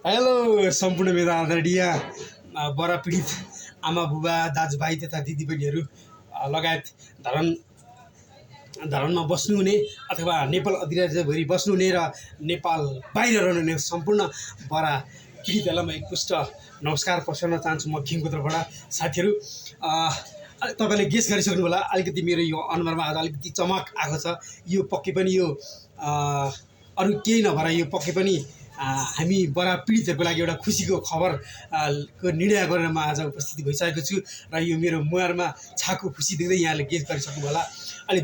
Hello सम्पूर्ण मेरा आदरणीय बरा पीडित आमा बुबा दाजुभाइ तथा दिदीबहिनीहरू लगायत धरानमा बस्नुहुने अथवा नेपाल अधिराज्यभरि बस्नुहुने र नेपाल बाहिर रहनुहुने सम्पूर्ण बरा पीडितहरूलाई म एकपुष्ट नमस्कार पठाउन चाहन्छु। म खिमकोत्रबाट साथीहरू तपाईँले गेस गरिसक्नु होला, अलिकति मेरो यो अनुहारमा आज अलिकति चमक आएको छ। यो पक्कै पनि यो अरू केही नभएर यो पक्कै पनि हामी बरा पीडितहरूको लागि एउटा खुसीको खबर को निर्णय गरेर म आज उपस्थित भइसकेको छु र यो मेरो मुहारमा छाको खुसी देख्दै यहाँले गेस गरिसक्नु होला। अहिले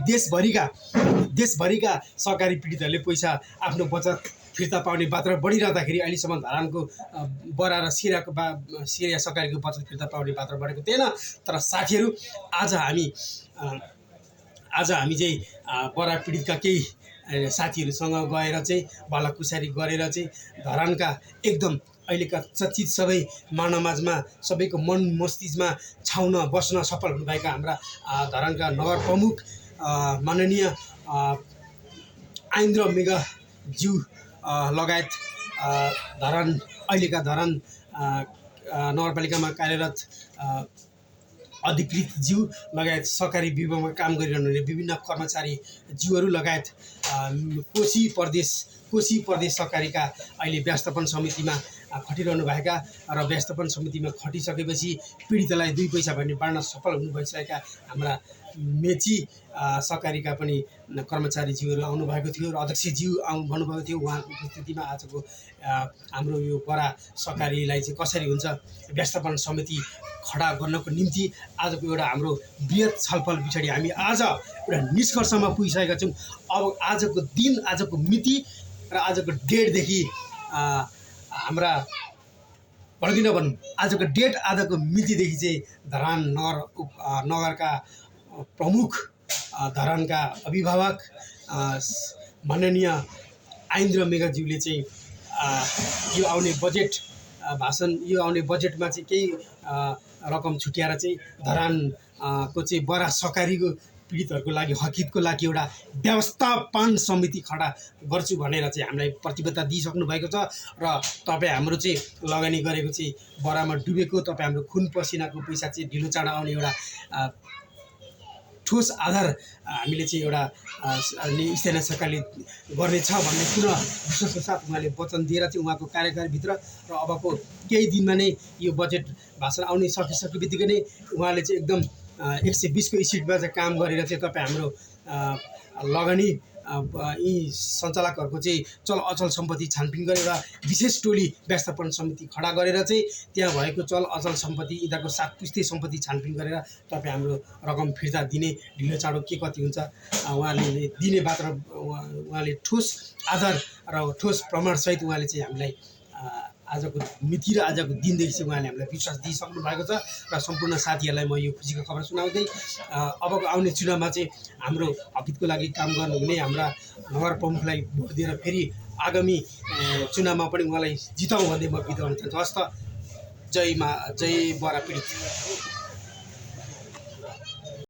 देशभरिका सहकारी पीडितहरूले पैसा आफ्नो बचत फिर्ता पाउने मात्रा बढिरहँदाखेरि अहिलेसम्म धरानको बरा र सिरिया सहकारीको बचत फिर्ता पाउने मात्रा बढेको थिएन। तर साथीहरू आज हामी चाहिँ बरा पीडितका केही साथीहरूसँग गएर चाहिँ भलाकुसारी गरेर चाहिँ धरानका एकदम अहिलेका चर्चित सबै मानवमाझमा सबैको मन मस्तिष्कमा छाउन बस्न सफल हुनुभएका हाम्रा धरानका नगर प्रमुख माननीय आइन्द्र मेघाज्यू लगायत अहिलेका धरान नगरपालिकामा कार्यरत अधिकृत ज्यू लगायत सहकारी विभागमा काम गरिरहनुहुने विभिन्न कर्मचारी ज्यूहरू लगायत कोशी प्रदेश सहकारीका अहिले व्यवस्थापन समितिमा खटिरहनुभएका र व्यवस्थापन समितिमा खटिसकेपछि पीडितलाई 2 पैसा भन्ने बाँड्न सफल हुनु भइसकेका हाम्रा मेची सहकारीका पनि कर्मचारी ज्यूहरू आउनुभएको थियो र अध्यक्षज्यू भन्नुभएको थियो। उहाँको उपस्थितिमा आजको हाम्रो यो बरा सहकारीलाई चाहिँ कसरी हुन्छ व्यवस्थापन समिति खडा गर्नको निम्ति आजको एउटा हाम्रो बृहत छलफल पछाडि हामी आज एउटा निष्कर्षमा पुगिसकेका छौँ। अब आजको दिन, आजको मिति र आजको डेटदेखि हाम्रा भनिदिन भनौँ आजको डेट, आजको मितिदेखि चाहिँ धरान नगरका प्रमुख धरानका अभिभावक माननीय आइन्द्र मेघाज्यूले चाहिँ यो आउने बजेट भाषण, यो आउने बजेटमा चाहिँ केही रकम छुट्याएर चाहिँ धरानको चाहिँ बरा सहकारीको पीडितहरूको लागि हकितको लागि एउटा व्यवस्थापन समिति खडा गर्छु भनेर चाहिँ हामीलाई प्रतिबद्धता दिइसक्नु भएको छ। र तपाईँ हाम्रो चाहिँ लगानी गरेको चाहिँ बरामा डुबेको तपाईँ हाम्रो खुन पसिनाको पैसा चाहिँ ढिलो चाँडो आउने एउटा ठोस आधार हामीले चाहिँ एउटा स्थानीय सरकारले गर्नेछ भन्ने पुनः विश्वासको साथ उहाँले वचन दिएर चाहिँ उहाँको कार्यकालभित्र र अबको केही दिनमा नै यो बजेट भाषण आउने सकिसके बित्तिकै नै उहाँले चाहिँ एकदम 120 को स्पिडमा चाहिँ काम गरेर चाहिँ तपाईँ हाम्रो लगानी यी सञ्चालकहरूको चाहिँ चल अचल सम्पत्ति छानबिन गरेर विशेष टोली व्यवस्थापन समिति खडा गरेर चाहिँ त्यहाँ भएको चल अचल सम्पत्ति यिनीहरूको 7 पुस्ते सम्पत्ति छानबिन गरेर तपाईँ हाम्रो रकम फिर्ता दिने ढिलो चाँडो के कति हुन्छ उहाँले दिने मात्र उहाँले ठोस आधार र ठोस प्रमाणसहित उहाँले चाहिँ हामीलाई आजको मिति र आजको दिनदेखि चाहिँ उहाँले हामीलाई विश्वास दिइसक्नु भएको छ। र सम्पूर्ण साथीहरूलाई म यो खुसीको खबर सुनाउँदै अबको आउने चुनावमा चाहिँ हाम्रो हकितको लागि काम गर्नुहुने हाम्रा नगर प्रमुखलाई भोट दिएर फेरि आगामी चुनावमा पनि उहाँलाई जिताउँ भन्दै म बिदा गर्न चाहन्छु। हस्त जय बरा पीडित।